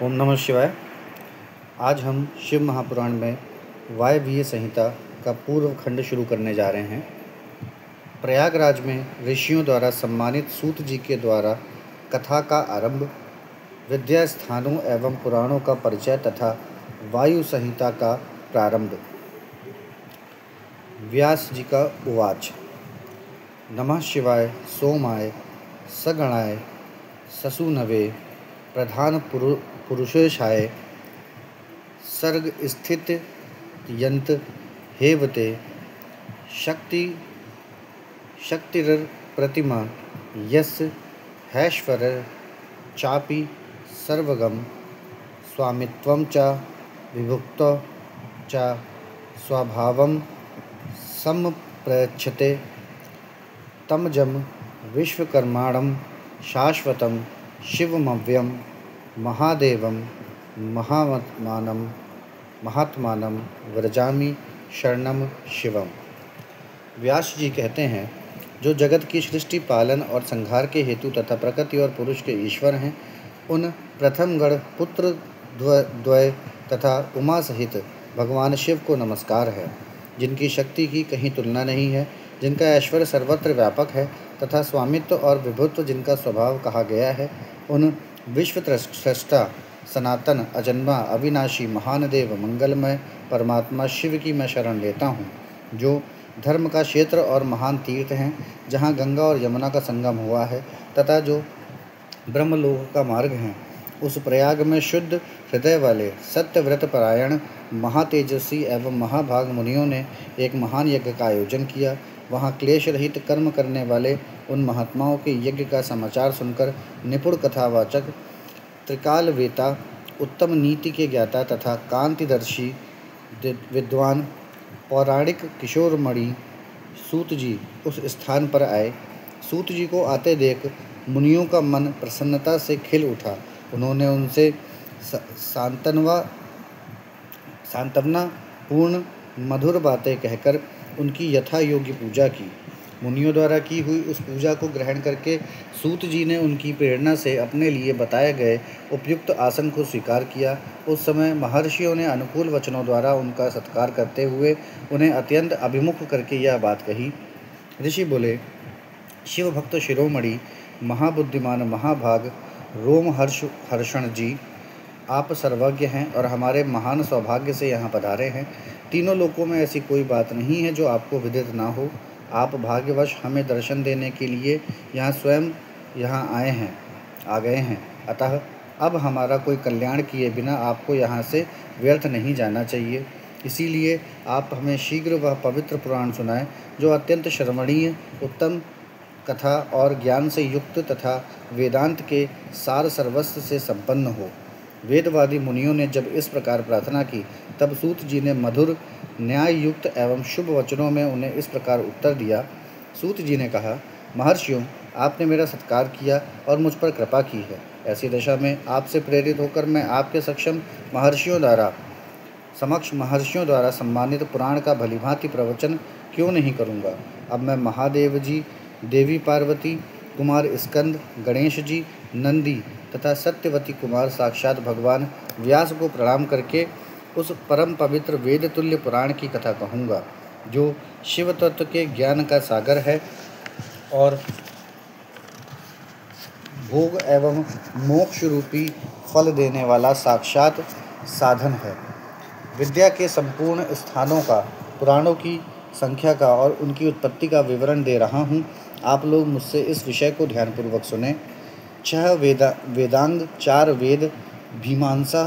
ओम नमः शिवाय। आज हम शिव महापुराण में वायवीय संहिता का पूर्व खंड शुरू करने जा रहे हैं। प्रयागराज में ऋषियों द्वारा सम्मानित सूत जी के द्वारा कथा का आरंभ, विद्या स्थानों एवं पुराणों का परिचय तथा वायु संहिता का प्रारंभ। व्यास जी का उवाच। नमः शिवाय सोमाय सगणाय ससुनवे प्रधान पुरुषेशाय सर्ग स्थित यंत हेवते शक्तिर् प्रतिमा यस्य हैश्वर चापि सर्वगम स्वामित्वं च विभुक्तो च स्वभावं सम्प्रयच्छते तमजं विश्वकर्माणं शाश्वतं शिवमव्यं महादेवं महात्मानं व्रजामि शरणं शिवम। व्यास जी कहते हैं, जो जगत की सृष्टि, पालन और संहार के हेतु तथा प्रकृति और पुरुष के ईश्वर हैं, उन प्रथम गण पुत्र द्वय तथा उमा सहित भगवान शिव को नमस्कार है, जिनकी शक्ति की कहीं तुलना नहीं है, जिनका ऐश्वर्य सर्वत्र व्यापक है तथा स्वामित्व और विभुत्व जिनका स्वभाव कहा गया है। उन विश्व स्रष्टा सनातन अजन्मा अविनाशी महान देव मंगलमय परमात्मा शिव की मैं शरण लेता हूँ, जो धर्म का क्षेत्र और महान तीर्थ हैं, जहाँ गंगा और यमुना का संगम हुआ है तथा जो ब्रह्मलोक का मार्ग हैं। उस प्रयाग में शुद्ध हृदय वाले सत्यव्रत परायण महातेजस्वी एवं महाभाग मुनियों ने एक महान यज्ञ का आयोजन किया। वहाँ क्लेश रहित कर्म करने वाले उन महात्माओं के यज्ञ का समाचार सुनकर निपुण कथावाचक, त्रिकालवेता, उत्तम नीति के ज्ञाता तथा कांतिदर्शी विद्वान पौराणिक किशोरमणि सूत जी उस स्थान पर आए। सूत जी को आते देख मुनियों का मन प्रसन्नता से खिल उठा। उन्होंने उनसे सांत्वना पूर्ण मधुर बातें कहकर उनकी यथा योग्य पूजा की। मुनियों द्वारा की हुई उस पूजा को ग्रहण करके सूत जी ने उनकी प्रेरणा से अपने लिए बताए गए उपयुक्त आसन को स्वीकार किया। उस समय महर्षियों ने अनुकूल वचनों द्वारा उनका सत्कार करते हुए उन्हें अत्यंत अभिमुख करके यह बात कही। ऋषि बोले, शिव भक्त शिरोमणि महाबुद्धिमान महाभाग रोमहर्षण जी, आप सर्वज्ञ हैं और हमारे महान सौभाग्य से यहाँ पधारे हैं। तीनों लोकों में ऐसी कोई बात नहीं है जो आपको विदित ना हो। आप भाग्यवश हमें दर्शन देने के लिए स्वयं यहाँ आ गए हैं। अतः अब हमारा कोई कल्याण किए बिना आपको यहाँ से व्यर्थ नहीं जाना चाहिए। इसीलिए आप हमें शीघ्र वह पवित्र पुराण सुनाएं, जो अत्यंत श्रवणीय, उत्तम कथा और ज्ञान से युक्त तथा वेदांत के सार सर्वस्व से संपन्न हो। वेदवादी मुनियों ने जब इस प्रकार प्रार्थना की, तब सूत जी ने मधुर, न्याय युक्त एवं शुभ वचनों में उन्हें इस प्रकार उत्तर दिया। सूत जी ने कहा, महर्षियों, आपने मेरा सत्कार किया और मुझ पर कृपा की है। ऐसी दशा में आपसे प्रेरित होकर मैं आपके महर्षियों द्वारा सम्मानित पुराण का भलीभांति प्रवचन क्यों नहीं करूँगा। अब मैं महादेव जी, देवी पार्वती, कुमार स्कंद, गणेश जी, नंदी तथा सत्यवती कुमार साक्षात भगवान व्यास को प्रणाम करके उस परम पवित्र वेद तुल्य पुराण की कथा कहूँगा, जो शिव तत्व के ज्ञान का सागर है और भोग एवं मोक्ष रूपी फल देने वाला साक्षात साधन है। विद्या के संपूर्ण स्थानों का, पुराणों की संख्या का और उनकी उत्पत्ति का विवरण दे रहा हूँ। आप लोग मुझसे इस विषय को ध्यानपूर्वक सुने। 6 वेदांग, 4 वेद, मीमांसा,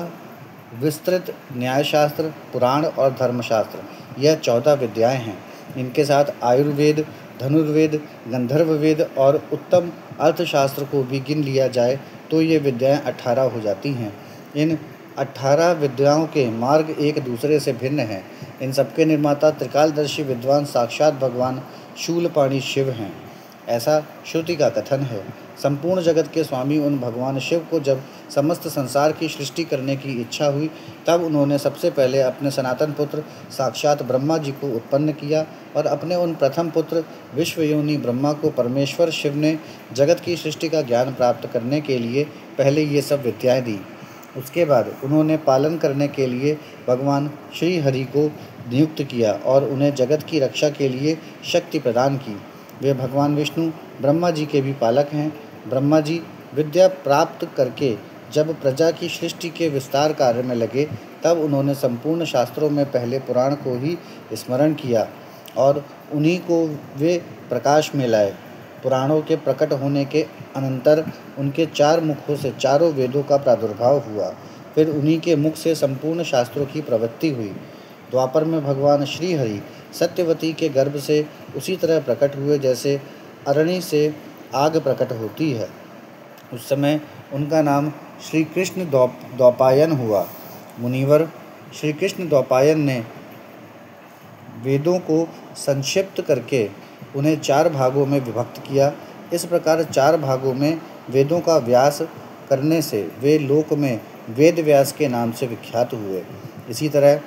विस्तृत न्यायशास्त्र, पुराण और धर्मशास्त्र, यह 14 विद्याएं हैं। इनके साथ आयुर्वेद, धनुर्वेद, गंधर्व वेद और उत्तम अर्थशास्त्र को भी गिन लिया जाए तो ये विद्याएं 18 हो जाती हैं। इन 18 विद्याओं के मार्ग एक दूसरे से भिन्न हैं। इन सबके निर्माता त्रिकालदर्शी विद्वान साक्षात भगवान शूलपाणि शिव हैं, ऐसा श्रुति का कथन है। संपूर्ण जगत के स्वामी उन भगवान शिव को जब समस्त संसार की सृष्टि करने की इच्छा हुई, तब उन्होंने सबसे पहले अपने सनातन पुत्र साक्षात ब्रह्मा जी को उत्पन्न किया और अपने उन प्रथम पुत्र विश्वयोनि ब्रह्मा को परमेश्वर शिव ने जगत की सृष्टि का ज्ञान प्राप्त करने के लिए पहले ये सब विद्याएं दी। उसके बाद उन्होंने पालन करने के लिए भगवान श्री हरि को नियुक्त किया और उन्हें जगत की रक्षा के लिए शक्ति प्रदान की। वे भगवान विष्णु ब्रह्मा जी के भी पालक हैं। ब्रह्मा जी विद्या प्राप्त करके जब प्रजा की सृष्टि के विस्तार कार्य में लगे, तब उन्होंने संपूर्ण शास्त्रों में पहले पुराण को ही स्मरण किया और उन्हीं को वे प्रकाश में लाए। पुराणों के प्रकट होने के अनंतर उनके 4 मुखों से चारों वेदों का प्रादुर्भाव हुआ। फिर उन्हीं के मुख से संपूर्ण शास्त्रों की प्रवृत्ति हुई। द्वापर में भगवान श्री हरि सत्यवती के गर्भ से उसी तरह प्रकट हुए जैसे अरणि से आग प्रकट होती है। उस समय उनका नाम श्री कृष्ण द्वैपायन हुआ। मुनिवर श्री कृष्ण द्वैपायन ने वेदों को संक्षिप्त करके उन्हें 4 भागों में विभक्त किया। इस प्रकार 4 भागों में वेदों का व्यास करने से वे लोक में वेद व्यास के नाम से विख्यात हुए। इसी तरह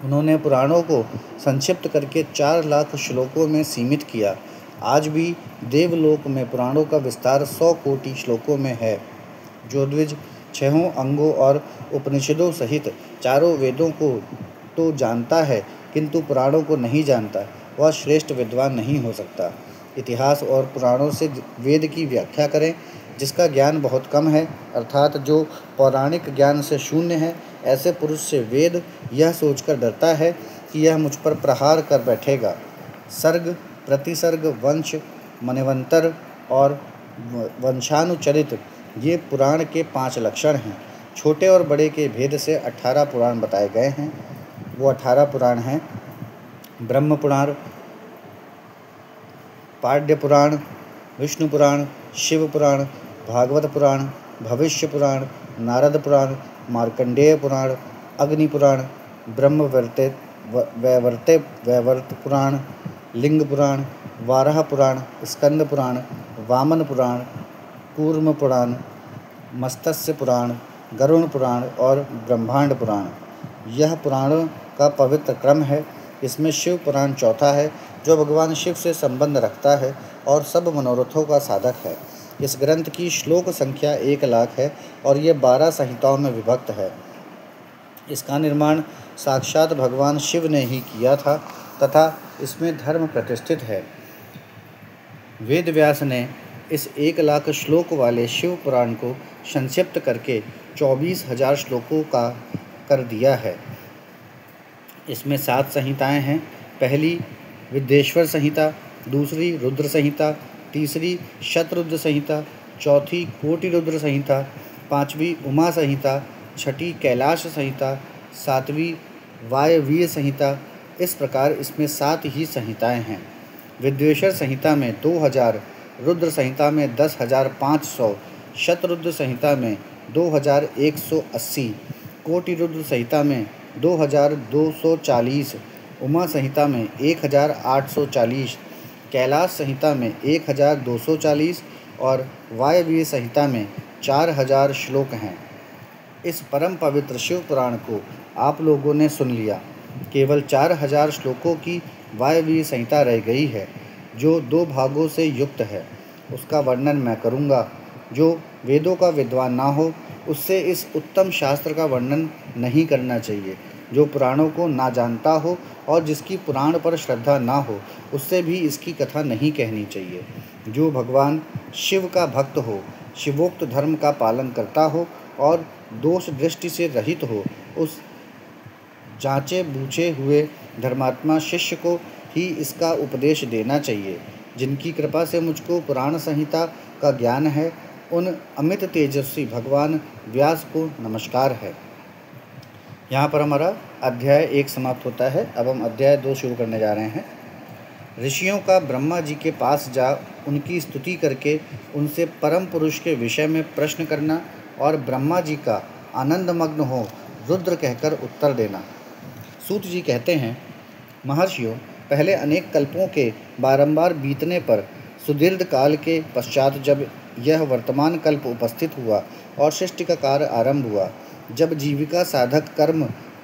उन्होंने पुराणों को संक्षिप्त करके 4 लाख श्लोकों में सीमित किया। आज भी देवलोक में पुराणों का विस्तार 100 कोटि श्लोकों में है। जो द्विज 6 अंगों और उपनिषदों सहित चारों वेदों को तो जानता है, किंतु पुराणों को नहीं जानता, वह श्रेष्ठ विद्वान नहीं हो सकता। इतिहास और पुराणों से वेद की व्याख्या करें। जिसका ज्ञान बहुत कम है, अर्थात जो पौराणिक ज्ञान से शून्य है, ऐसे पुरुष से वेद यह सोचकर डरता है कि यह मुझ पर प्रहार कर बैठेगा। सर्ग, प्रतिसर्ग, वंश, मनवंतर और वंशानुचरित ये पुराण के 5 लक्षण हैं। छोटे और बड़े के भेद से 18 पुराण बताए गए हैं। वो 18 पुराण हैं: ब्रह्म पुराण, पाड्य पुराण, विष्णु पुराण, शिव पुराण, भागवत पुराण, भविष्य पुराण, नारद पुराण, मार्कंडेय पुराण, अग्नि पुराण, ब्रह्म वैवर्त पुराण, लिंग पुराण, वाराह पुराण, स्कंद पुराण, वामन पुराण, कूर्म पुराण, मत्स्य पुराण, गरुण पुराण और ब्रह्मांड पुराण। यह पुराणों का पवित्र क्रम है। इसमें शिव पुराण चौथा है, जो भगवान शिव से संबंध रखता है और सब मनोरथों का साधक है। इस ग्रंथ की श्लोक संख्या 1 लाख है और ये 12 संहिताओं में विभक्त है। इसका निर्माण साक्षात भगवान शिव ने ही किया था तथा इसमें धर्म प्रतिष्ठित है। वेद व्यास ने इस 1 लाख श्लोक वाले शिव पुराण को संक्षिप्त करके 24,000 श्लोकों का कर दिया है। इसमें 7 संहिताएं हैं। पहली विद्येश्वर संहिता, दूसरी रुद्र संहिता, तीसरी शतरुद्र संहिता, चौथी कोटि रुद्र संहिता, 5वीं उमा संहिता, 6ठी कैलाश संहिता, 7वीं वायवीय संहिता। इस प्रकार इसमें 7 ही संहिताएं हैं। विद्येश्वर संहिता में 2000, रुद्र संहिता में 10,500, शतरुद्र संहिता में 2,180, कोटि रुद्र संहिता में 2,240, उमा संहिता में 1,840, कैलाश संहिता में 1,240 और वायवीय संहिता में 4,000 श्लोक हैं। इस परम पवित्र शिव पुराण को आप लोगों ने सुन लिया। केवल 4,000 श्लोकों की वायवीय संहिता रह गई है, जो 2 भागों से युक्त है। उसका वर्णन मैं करूँगा। जो वेदों का विद्वान ना हो, उससे इस उत्तम शास्त्र का वर्णन नहीं करना चाहिए। जो पुराणों को ना जानता हो और जिसकी पुराण पर श्रद्धा ना हो, उससे भी इसकी कथा नहीं कहनी चाहिए। जो भगवान शिव का भक्त हो, शिवोक्त धर्म का पालन करता हो और दोष दृष्टि से रहित हो, उस जांचे बूझे हुए धर्मात्मा शिष्य को ही इसका उपदेश देना चाहिए। जिनकी कृपा से मुझको पुराण संहिता का ज्ञान है, उन अमित तेजस्वी भगवान व्यास को नमस्कार है। यहाँ पर हमारा अध्याय 1 समाप्त होता है। अब हम अध्याय 2 शुरू करने जा रहे हैं। ऋषियों का ब्रह्मा जी के पास जा उनकी स्तुति करके उनसे परम पुरुष के विषय में प्रश्न करना और ब्रह्मा जी का आनंदमग्न हो रुद्र कहकर उत्तर देना। सूत जी कहते हैं, महर्षियों, पहले अनेक कल्पों के बारंबार बीतने पर सुदीर्घ काल के पश्चात जब यह वर्तमान कल्प उपस्थित हुआ और सृष्टि का कार्य आरंभ हुआ, जब जीविका साधक कर्म,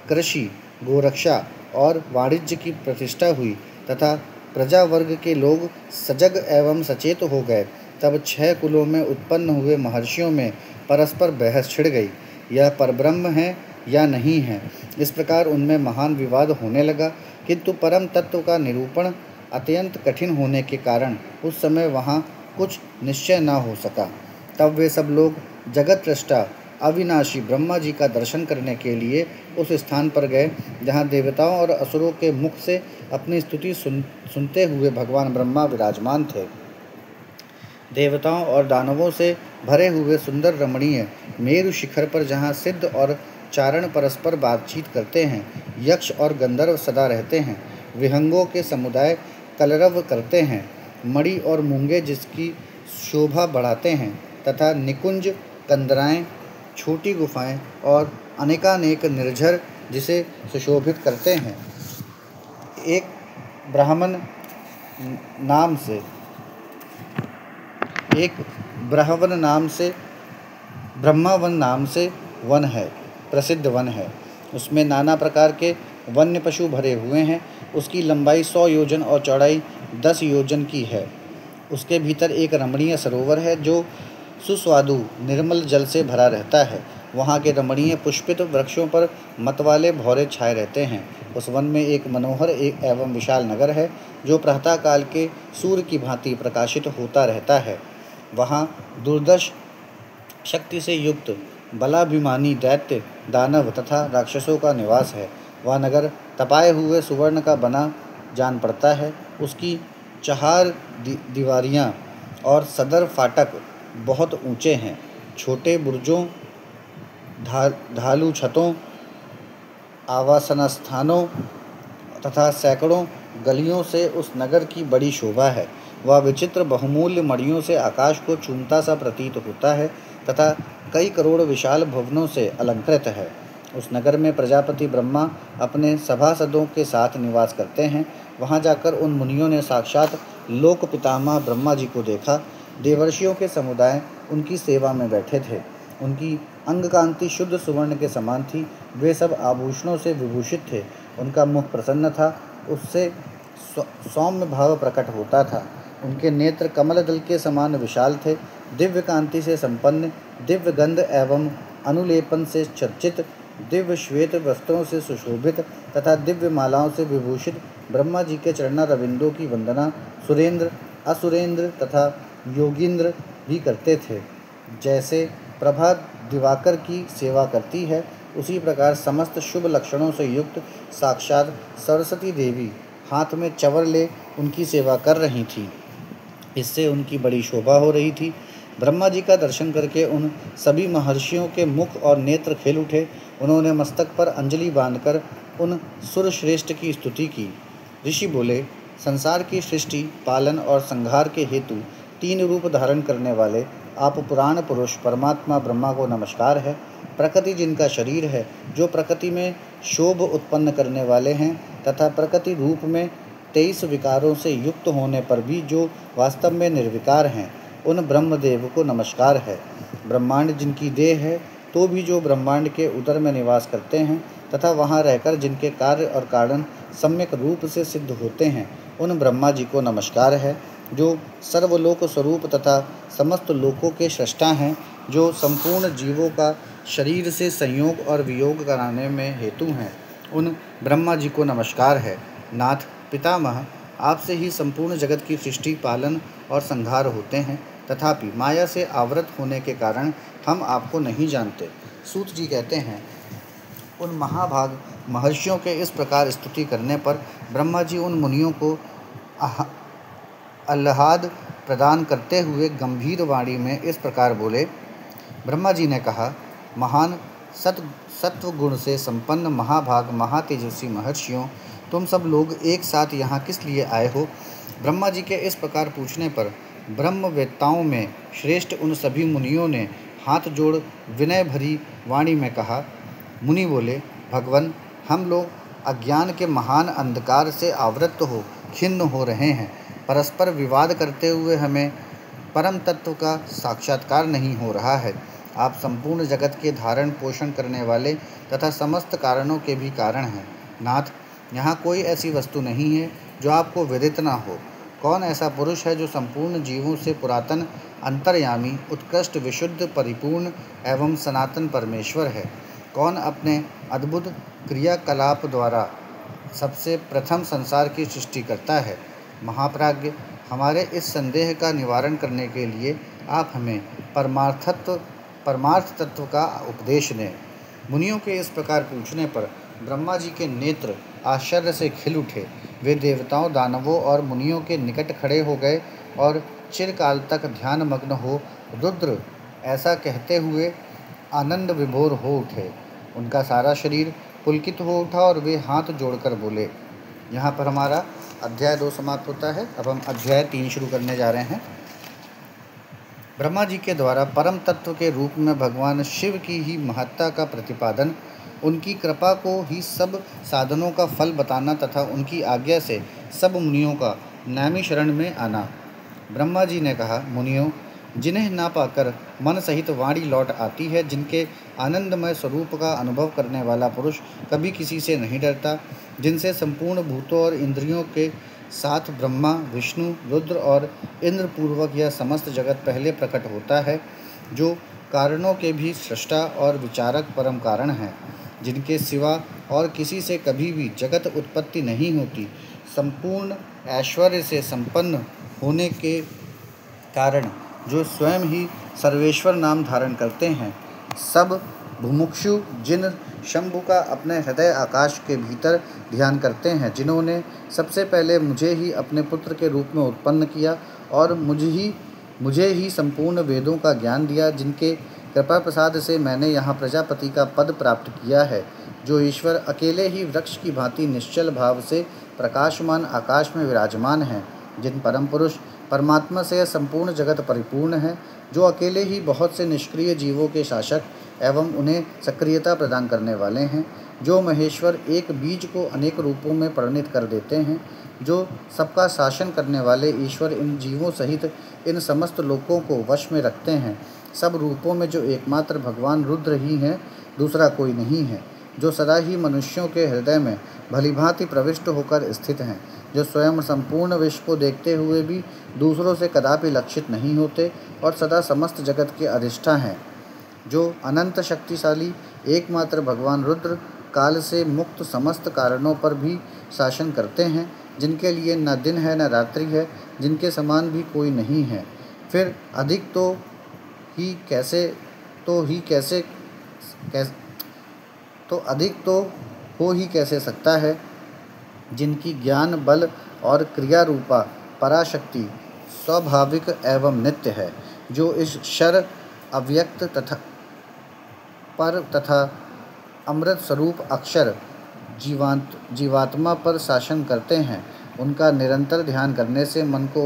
कृषि, गोरक्षा और वाणिज्य की प्रतिष्ठा हुई तथा प्रजा वर्ग के लोग सजग एवं सचेत हो गए, तब 6 कुलों में उत्पन्न हुए महर्षियों में परस्पर बहस छिड़ गई। यह परब्रह्म है या नहीं है। इस प्रकार उनमें महान विवाद होने लगा, किंतु परम तत्व का निरूपण अत्यंत कठिन होने के कारण उस समय वहाँ कुछ निश्चय न हो सका। तब वे सब लोग जगत दृष्टा अविनाशी ब्रह्मा जी का दर्शन करने के लिए उस स्थान पर गए जहाँ देवताओं और असुरों के मुख से अपनी स्तुति सुनते हुए भगवान ब्रह्मा विराजमान थे। देवताओं और दानवों से भरे हुए सुंदर रमणीय मेरु शिखर पर जहाँ सिद्ध और चारण परस्पर बातचीत करते हैं, यक्ष और गंधर्व सदा रहते हैं, विहंगों के समुदाय कलरव करते हैं, मणि और मूंगे जिसकी शोभा बढ़ाते हैं, तथा निकुंज कंदराएँ, छोटी गुफाएं और अनेकानेक निर्झर जिसे सुशोभित करते हैं, एक ब्राह्मण नाम से ब्रह्मावन नाम से वन है, प्रसिद्ध वन है। उसमें नाना प्रकार के वन्य पशु भरे हुए हैं। उसकी लंबाई 100 योजन और चौड़ाई 10 योजन की है। उसके भीतर एक रमणीय सरोवर है जो सुस्वादु निर्मल जल से भरा रहता है। वहाँ के रमणीय पुष्पित वृक्षों पर मतवाले भौरे छाए रहते हैं। उस वन में एक मनोहर एवं विशाल नगर है जो प्रातःकाल के सूर्य की भांति प्रकाशित होता रहता है। वहाँ दुर्दश शक्ति से युक्त बलाभिमानी दैत्य, दानव तथा राक्षसों का निवास है। वह नगर तपाए हुए सुवर्ण का बना जान पड़ता है। उसकी चहार दीवारियाँ और सदर फाटक बहुत ऊंचे हैं। छोटे बुर्जों, ढालू छतों, आवासन स्थानों तथा सैकड़ों गलियों से उस नगर की बड़ी शोभा है। वह विचित्र बहुमूल्य मणियों से आकाश को चूमता सा प्रतीत होता है तथा कई करोड़ विशाल भवनों से अलंकृत है। उस नगर में प्रजापति ब्रह्मा अपने सभासदों के साथ निवास करते हैं। वहाँ जाकर उन मुनियों ने साक्षात लोक पितामह ब्रह्मा जी को देखा। देवर्षियों के समुदाय उनकी सेवा में बैठे थे। उनकी अंग कांति शुद्ध सुवर्ण के समान थी। वे सब आभूषणों से विभूषित थे। उनका मुख प्रसन्न था, उससे सौम्य भाव प्रकट होता था। उनके नेत्र कमल दल के समान विशाल थे। दिव्य कांति से संपन्न, दिव्य गंध एवं अनुलेपन से चर्चित, दिव्य श्वेत वस्त्रों से सुशोभित तथा दिव्य मालाओं से विभूषित ब्रह्मा जी के चरणारविंदों की वंदना सुरेंद्र, असुरेंद्र तथा योगींद्र भी करते थे। जैसे प्रभा दिवाकर की सेवा करती है, उसी प्रकार समस्त शुभ लक्षणों से युक्त साक्षात सरस्वती देवी हाथ में चंवर ले उनकी सेवा कर रही थी। इससे उनकी बड़ी शोभा हो रही थी। ब्रह्मा जी का दर्शन करके उन सभी महर्षियों के मुख और नेत्र खिल उठे। उन्होंने मस्तक पर अंजलि बांधकर उन सुरश्रेष्ठ की स्तुति की। ऋषि बोले, संसार की सृष्टि, पालन और संहार के हेतु 3 रूप धारण करने वाले आप पुराण पुरुष परमात्मा ब्रह्मा को नमस्कार है। प्रकृति जिनका शरीर है, जो प्रकृति में शोभ उत्पन्न करने वाले हैं तथा प्रकृति रूप में 23 विकारों से युक्त होने पर भी जो वास्तव में निर्विकार हैं, उन ब्रह्मदेव को नमस्कार है। ब्रह्मांड जिनकी देह है, तो भी जो ब्रह्मांड के उदर में निवास करते हैं तथा वहाँ रहकर जिनके कार्य और कारण सम्यक रूप से सिद्ध होते हैं, उन ब्रह्मा जी को नमस्कार है। जो सर्वलोक स्वरूप तथा समस्त लोकों के सृष्टा हैं, जो संपूर्ण जीवों का शरीर से संयोग और वियोग कराने में हेतु हैं, उन ब्रह्मा जी को नमस्कार है। नाथ पितामह, आपसे ही संपूर्ण जगत की सृष्टि, पालन और संहार होते हैं, तथापि माया से आवृत होने के कारण हम आपको नहीं जानते। सूत जी कहते हैं, उन महाभाग महर्षियों के इस प्रकार स्तुति करने पर ब्रह्मा जी उन मुनियों को आह्लाद प्रदान करते हुए गंभीर वाणी में इस प्रकार बोले। ब्रह्मा जी ने कहा, महान सत्व गुण से संपन्न महाभाग महातेजस्वी महर्षियों, तुम सब लोग एक साथ यहाँ किस लिए आए हो? ब्रह्मा जी के इस प्रकार पूछने पर ब्रह्मवेत्ताओं में श्रेष्ठ उन सभी मुनियों ने हाथ जोड़ विनय भरी वाणी में कहा। मुनि बोले, भगवन, हम लोग अज्ञान के महान अंधकार से आवृत हो खिन्न हो रहे हैं। परस्पर विवाद करते हुए हमें परम तत्व का साक्षात्कार नहीं हो रहा है। आप संपूर्ण जगत के धारण पोषण करने वाले तथा समस्त कारणों के भी कारण हैं। नाथ, यहाँ कोई ऐसी वस्तु नहीं है जो आपको विदित न हो। कौन ऐसा पुरुष है जो संपूर्ण जीवों से पुरातन, अंतर्यामी, उत्कृष्ट, विशुद्ध, परिपूर्ण एवं सनातन परमेश्वर है? कौन अपने अद्भुत क्रियाकलाप द्वारा सबसे प्रथम संसार की सृष्टि करता है? महाप्राज्ञ, हमारे इस संदेह का निवारण करने के लिए आप हमें परमार्थ तत्व का उपदेश दें। मुनियों के इस प्रकार पूछने पर ब्रह्मा जी के नेत्र आश्चर्य से खिल उठे। वे देवताओं, दानवों और मुनियों के निकट खड़े हो गए और चिरकाल तक ध्यान मग्न हो रुद्र ऐसा कहते हुए आनंद विभोर हो उठे। उनका सारा शरीर पुलकित हो उठा और वे हाथ जोड़कर बोले। यहाँ पर हमारा अध्याय 2 समाप्त होता है। अब हम अध्याय 3 शुरू करने जा रहे हैं। ब्रह्मा जी के द्वारा परम तत्व के रूप में भगवान शिव की ही महत्ता का प्रतिपादन, उनकी कृपा को ही सब साधनों का फल बताना तथा उनकी आज्ञा से सब मुनियों का नैमी शरण में आना। ब्रह्मा जी ने कहा, मुनियों, जिन्हें ना पाकर मन सहित वाणी लौट आती है, जिनके आनंदमय स्वरूप का अनुभव करने वाला पुरुष कभी किसी से नहीं डरता, जिनसे संपूर्ण भूतों और इंद्रियों के साथ ब्रह्मा, विष्णु, रुद्र और इंद्र पूर्वक यह समस्त जगत पहले प्रकट होता है, जो कारणों के भी सृष्टा और विचारक परम कारण हैं, जिनके सिवा और किसी से कभी भी जगत उत्पत्ति नहीं होती, संपूर्ण ऐश्वर्य से संपन्न होने के कारण जो स्वयं ही सर्वेश्वर नाम धारण करते हैं, सब भुमुक्षु जिन शंभु का अपने हृदय आकाश के भीतर ध्यान करते हैं, जिन्होंने सबसे पहले मुझे ही अपने पुत्र के रूप में उत्पन्न किया और मुझे ही संपूर्ण वेदों का ज्ञान दिया, जिनके कृपा प्रसाद से मैंने यहाँ प्रजापति का पद प्राप्त किया है, जो ईश्वर अकेले ही वृक्ष की भांति निश्चल भाव से प्रकाशमान आकाश में विराजमान हैं, जिन परम पुरुष परमात्मा से संपूर्ण जगत परिपूर्ण है, जो अकेले ही बहुत से निष्क्रिय जीवों के शासक एवं उन्हें सक्रियता प्रदान करने वाले हैं, जो महेश्वर एक बीज को अनेक रूपों में परिणित कर देते हैं, जो सबका शासन करने वाले ईश्वर इन जीवों सहित इन समस्त लोकों को वश में रखते हैं, सब रूपों में जो एकमात्र भगवान रुद्र ही हैं, दूसरा कोई नहीं है, जो सदा ही मनुष्यों के हृदय में भलीभांति प्रविष्ट होकर स्थित हैं, जो स्वयं संपूर्ण विश्व को देखते हुए भी दूसरों से कदापि लक्षित नहीं होते और सदा समस्त जगत के अधिष्ठा हैं, जो अनंत शक्तिशाली एकमात्र भगवान रुद्र काल से मुक्त समस्त कारणों पर भी शासन करते हैं, जिनके लिए न दिन है न रात्रि है, जिनके समान भी कोई नहीं है, फिर अधिक तो अधिक तो हो ही कैसे सकता है, जिनकी ज्ञान, बल और क्रिया रूपा पराशक्ति स्वाभाविक एवं नित्य है, जो इस क्षर अव्यक्त तथा अमृत स्वरूप अक्षर जीवात्मा पर शासन करते हैं। उनका निरंतर ध्यान करने से, मन को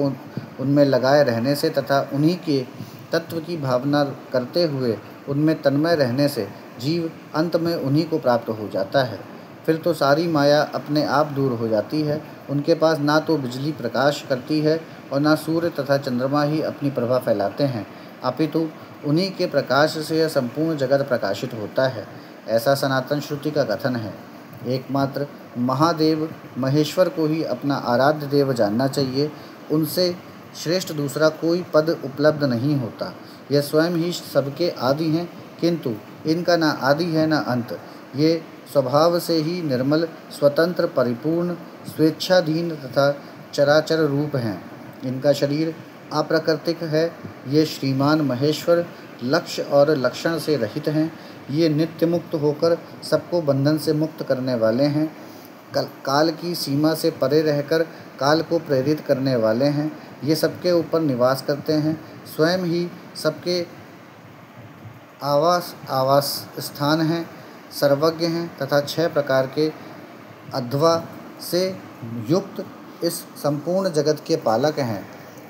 उनमें लगाए रहने से तथा उन्हीं के तत्व की भावना करते हुए उनमें तन्मय रहने से जीव अंत में उन्हीं को प्राप्त हो जाता है। फिर तो सारी माया अपने आप दूर हो जाती है। उनके पास ना तो बिजली प्रकाश करती है और ना सूर्य तथा चंद्रमा ही अपनी प्रभा फैलाते हैं, अपितु उन्हीं के प्रकाश से यह संपूर्ण जगत प्रकाशित होता है, ऐसा सनातन श्रुति का कथन है। एकमात्र महादेव महेश्वर को ही अपना आराध्य देव जानना चाहिए। उनसे श्रेष्ठ दूसरा कोई पद उपलब्ध नहीं होता। यह स्वयं ही सबके आदि हैं, किंतु इनका ना आदि है ना अंत। ये स्वभाव से ही निर्मल, स्वतंत्र, परिपूर्ण, स्वेच्छाधीन तथा चराचर रूप हैं। इनका शरीर अप्राकृतिक है। ये श्रीमान महेश्वर लक्ष्य और लक्षण से रहित हैं। ये नित्य मुक्त होकर सबको बंधन से मुक्त करने वाले हैं। काल की सीमा से परे रहकर काल को प्रेरित करने वाले हैं। ये सबके ऊपर निवास करते हैं, स्वयं ही सबके आवास स्थान हैं, सर्वज्ञ हैं तथा 6 प्रकार के अध्वा से युक्त इस संपूर्ण जगत के पालक हैं।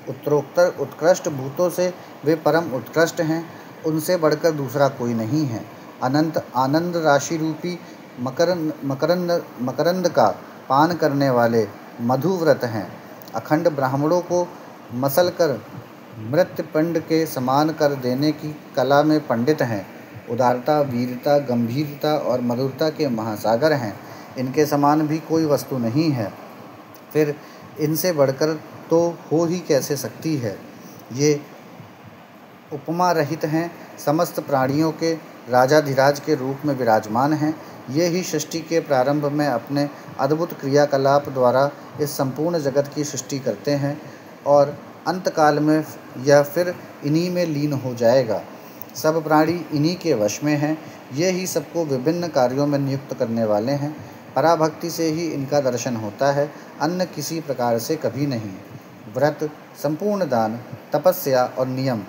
उत्तरोत्तर उत्कृष्ट भूतों से वे परम उत्कृष्ट हैं। उनसे बढ़कर दूसरा कोई नहीं है। अनंत आनंद राशि रूपी मकरंद का पान करने वाले मधुव्रत हैं। अखंड ब्राह्मणों को मसल कर मृत्युपिंड के समान कर देने की कला में पंडित हैं। उदारता, वीरता, गंभीरता और मधुरता के महासागर हैं। इनके समान भी कोई वस्तु नहीं है। फिर इनसे बढ़कर तो हो ही कैसे सकती है। ये उपमा रहित हैं, समस्त प्राणियों के राजाधिराज के रूप में विराजमान हैं। ये ही सृष्टि के प्रारंभ में अपने अद्भुत क्रियाकलाप द्वारा इस संपूर्ण जगत की सृष्टि करते हैं और अंतकाल में यह फिर इन्हीं में लीन हो जाएगा। सब प्राणी इन्हीं के वश में हैं। ये ही सबको विभिन्न कार्यों में नियुक्त करने वाले हैं। पराभक्ति से ही इनका दर्शन होता है, अन्य किसी प्रकार से कभी नहीं। व्रत, संपूर्ण दान, तपस्या और नियम,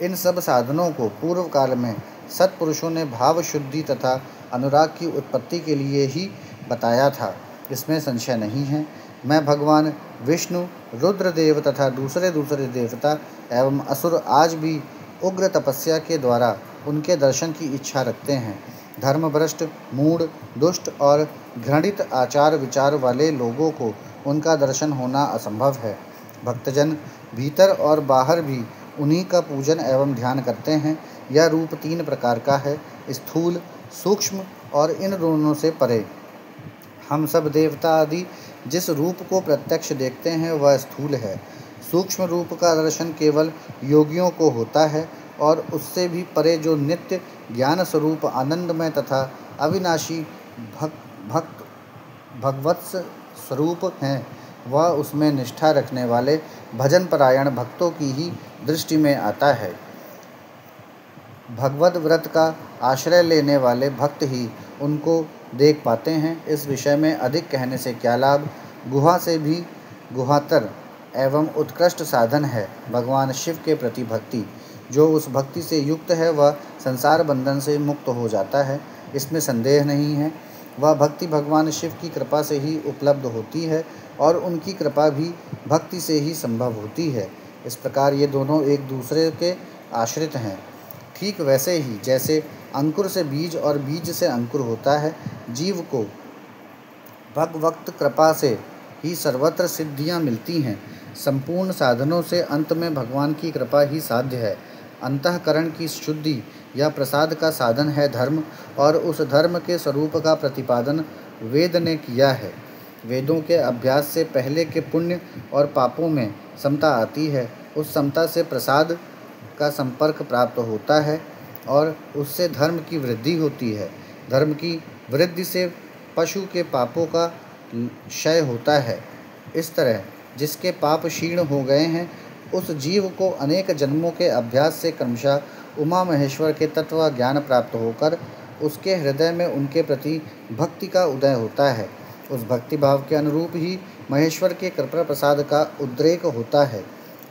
इन सब साधनों को पूर्व काल में सत्पुरुषों ने भाव शुद्धि तथा अनुराग की उत्पत्ति के लिए ही बताया था, इसमें संशय नहीं है। मैं भगवान विष्णु, रुद्रदेव तथा दूसरे दूसरे देवता एवं असुर आज भी उग्र तपस्या के द्वारा उनके दर्शन की इच्छा रखते हैं। धर्मभ्रष्ट, मूढ़, दुष्ट और घृणित आचार विचार वाले लोगों को उनका दर्शन होना असंभव है। भक्तजन भीतर और बाहर भी उन्हीं का पूजन एवं ध्यान करते हैं। यह रूप 3 प्रकार का है, स्थूल, सूक्ष्म और इन दोनों से परे। हम सब देवता आदि जिस रूप को प्रत्यक्ष देखते हैं वह स्थूल है। सूक्ष्म रूप का दर्शन केवल योगियों को होता है और उससे भी परे जो नित्य ज्ञान स्वरूप आनंदमय तथा अविनाशी भगवत्स स्वरूप हैं, वह उसमें निष्ठा रखने वाले भजन परायण भक्तों की ही दृष्टि में आता है। भगवद व्रत का आश्रय लेने वाले भक्त ही उनको देख पाते हैं। इस विषय में अधिक कहने से क्या लाभ। गुहा से भी गुहातर एवं उत्कृष्ट साधन है भगवान शिव के प्रति भक्ति। जो उस भक्ति से युक्त है वह संसार बंधन से मुक्त हो जाता है, इसमें संदेह नहीं है। वह भक्ति भगवान शिव की कृपा से ही उपलब्ध होती है और उनकी कृपा भी भक्ति से ही संभव होती है। इस प्रकार ये दोनों एक दूसरे के आश्रित हैं। ठीक वैसे ही जैसे अंकुर से बीज और बीज से अंकुर होता है, जीव को भगवत कृपा से ही सर्वत्र सिद्धियां मिलती हैं। संपूर्ण साधनों से अंत में भगवान की कृपा ही साध्य है। अंतःकरण की शुद्धि या प्रसाद का साधन है धर्म, और उस धर्म के स्वरूप का प्रतिपादन वेद ने किया है। वेदों के अभ्यास से पहले के पुण्य और पापों में समता आती है। उस समता से प्रसाद का संपर्क प्राप्त होता है और उससे धर्म की वृद्धि होती है। धर्म की वृद्धि से पशु के पापों का क्षय होता है। इस तरह जिसके पाप क्षीण हो गए हैं, उस जीव को अनेक जन्मों के अभ्यास से क्रमशः उमा महेश्वर के तत्व ज्ञान प्राप्त होकर उसके हृदय में उनके प्रति भक्ति का उदय होता है। उस भक्ति भाव के अनुरूप ही महेश्वर के कृपा प्रसाद का उद्रेक होता है।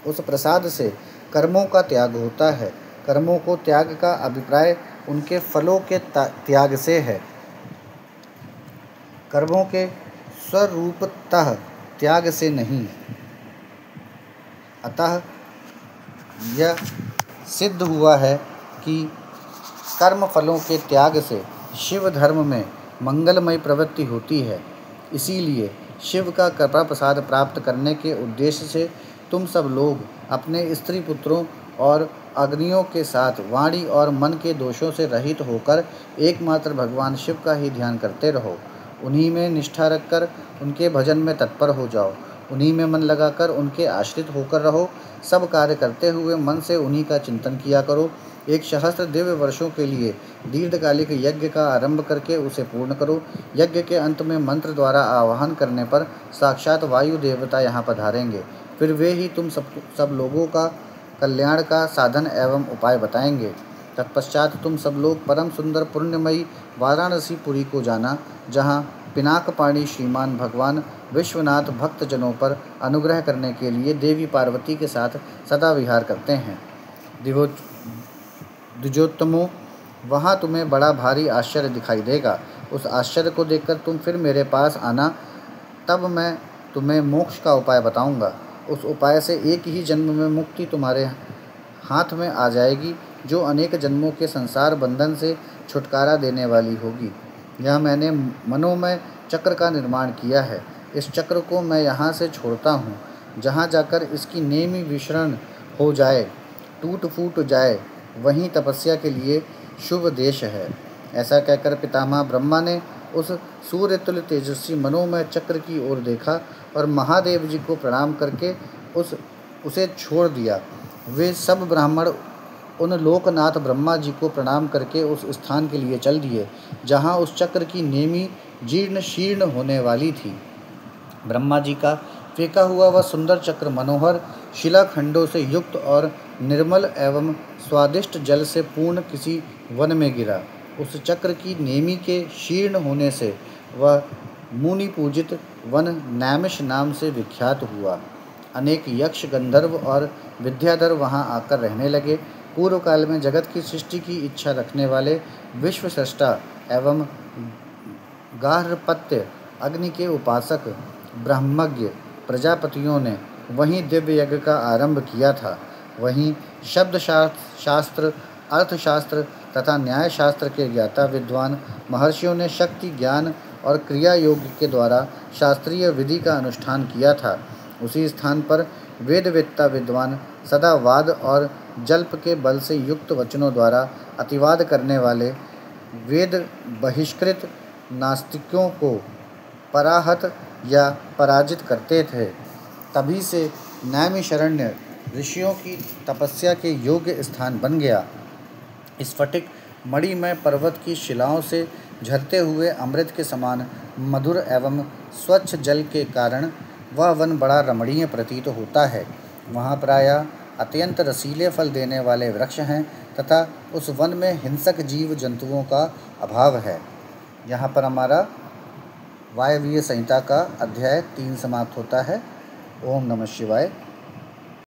उस प्रसाद से कर्मों का त्याग होता है। कर्मों को त्याग का अभिप्राय उनके फलों के त्याग से है, कर्मों के स्वरूपतः त्याग से नहीं। अतः यह सिद्ध हुआ है कि कर्म फलों के त्याग से शिव धर्म में मंगलमय प्रवृत्ति होती है। इसीलिए शिव का कृपा प्रसाद प्राप्त करने के उद्देश्य से तुम सब लोग अपने स्त्री पुत्रों और अग्नियों के साथ वाणी और मन के दोषों से रहित होकर एकमात्र भगवान शिव का ही ध्यान करते रहो। उन्हीं में निष्ठा रखकर उनके भजन में तत्पर हो जाओ। उन्हीं में मन लगाकर उनके आश्रित होकर रहो। सब कार्य करते हुए मन से उन्हीं का चिंतन किया करो। 1,000 दिव्य वर्षों के लिए दीर्घकालिक यज्ञ का आरंभ करके उसे पूर्ण करो। यज्ञ के अंत में मंत्र द्वारा आवाहन करने पर साक्षात वायु देवता यहाँ पधारेंगे। फिर वे ही तुम सब लोगों का कल्याण का साधन एवं उपाय बताएंगे। तत्पश्चात तुम सब लोग परम सुंदर पुण्यमयी वाराणसी पुरी को जाना, जहाँ पिनाकपाणी श्रीमान भगवान विश्वनाथ भक्तजनों पर अनुग्रह करने के लिए देवी पार्वती के साथ सदा विहार करते हैं। द्विजोत्तमों, वहाँ तुम्हें बड़ा भारी आश्चर्य दिखाई देगा। उस आश्चर्य को देखकर तुम फिर मेरे पास आना, तब मैं तुम्हें मोक्ष का उपाय बताऊंगा। उस उपाय से एक ही जन्म में मुक्ति तुम्हारे हाथ में आ जाएगी, जो अनेक जन्मों के संसार बंधन से छुटकारा देने वाली होगी। यह मैंने मनोमय चक्र का निर्माण किया है। इस चक्र को मैं यहाँ से छोड़ता हूँ। जहाँ जाकर इसकी नेमी विसरण हो जाए, टूट फूट जाए, वहीं तपस्या के लिए शुभ देश है। ऐसा कहकर पितामह ब्रह्मा ने उस सूर्यतुल्य तेजस्वी मनोमय चक्र की ओर देखा और महादेव जी को प्रणाम करके उसे छोड़ दिया। वे सब ब्राह्मण उन लोकनाथ ब्रह्मा जी को प्रणाम करके उस स्थान के लिए चल दिए जहाँ उस चक्र की नेमी जीर्ण शीर्ण होने वाली थी। ब्रह्मा जी का फेंका हुआ वह सुंदर चक्र मनोहर शिलाखंडों से युक्त और निर्मल एवं स्वादिष्ट जल से पूर्ण किसी वन में गिरा। उस चक्र की नेमी के शीर्ण होने से वह मुनि पूजित वन नैमिष नाम से विख्यात हुआ। अनेक यक्ष गंधर्व और विद्याधर वहाँ आकर रहने लगे। पूर्व काल में जगत की सृष्टि की इच्छा रखने वाले विश्व सृष्टा एवं गार्हपत्य अग्नि के उपासक ब्रह्मज्ञ प्रजापतियों ने वहीं दिव्य यज्ञ का आरंभ किया था। वहीं शब्द शास्त्र, अर्थशास्त्र तथा न्याय शास्त्र के ज्ञाता विद्वान महर्षियों ने शक्ति ज्ञान और क्रिया योग के द्वारा शास्त्रीय विधि का अनुष्ठान किया था। उसी स्थान पर वेदवेत्ता विद्वान सदा वाद और जल्प के बल से युक्त वचनों द्वारा अतिवाद करने वाले वेद बहिष्कृत नास्तिकों को पराहत या पराजित करते थे। तभी से नैमिषारण्य ऋषियों की तपस्या के योग्य स्थान बन गया। स्फटिक मणिमय पर्वत की शिलाओं से झरते हुए अमृत के समान मधुर एवं स्वच्छ जल के कारण वह वन बड़ा रमणीय प्रतीत होता है। वहाँ प्रायः अत्यंत रसीले फल देने वाले वृक्ष हैं तथा उस वन में हिंसक जीव जंतुओं का अभाव है। यहाँ पर हमारा वायवीय संहिता का अध्याय 3 समाप्त होता है। ओम नमः शिवाय।